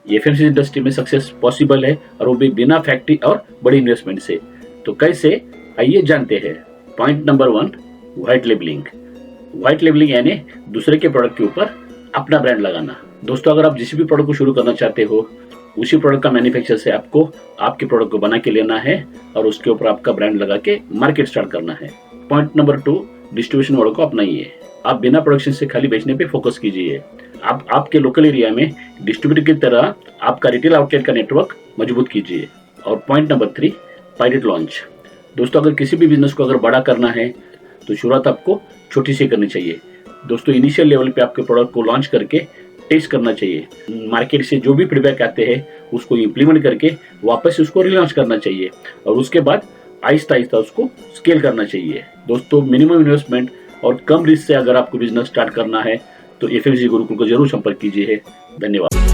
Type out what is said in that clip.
FMCG industry में success possible है, और वो भी बिना फैक्ट्री और बड़ी इन्वेस्टमेंट से। तो कैसे, आइए जानते हैं। Point number 1, white labelling. White labelling यानी दूसरे के प्रोडक्ट के ऊपर अपना ब्रांड लगाना। दोस्तों, अगर आप जिस भी प्रोडक्ट को शुरू करना चाहते हो, उसी प्रोडक्ट का मैन्युफैक्चर से आपको आपके प्रोडक्ट को बना के लेना है और उसके ऊपर आपका ब्रांड लगा के मार्केट स्टार्ट करना है। पॉइंट नंबर 2, डिस्ट्रीब्यूशन मॉडल को अपनाइए। आप बिना प्रोडक्शन से खाली बेचने पे फोकस कीजिए। आप आपके लोकल एरिया में डिस्ट्रीब्यूटर की तरह आपका रिटेल आउटलेट का नेटवर्क मजबूत कीजिए। और पॉइंट नंबर 3, पायलट लॉन्च। दोस्तों, अगर किसी भी बिजनेस को अगर बड़ा करना है तो शुरुआत आपको छोटी सी करनी चाहिए। दोस्तों, इनिशियल लेवल पे आपके प्रोडक्ट को लॉन्च करके टेस्ट करना चाहिए। मार्केट से जो भी फीडबैक आते हैं उसको इम्प्लीमेंट करके वापस से उसको रिलॉन्च करना चाहिए, और उसके बाद आहिस्ता आहिस्ता उसको स्केल करना चाहिए। दोस्तों, मिनिमम इन्वेस्टमेंट और कम रिस्क से अगर आपको बिजनेस स्टार्ट करना है तो एफएमसीजी गुरुकुल को जरूर संपर्क कीजिए। धन्यवाद।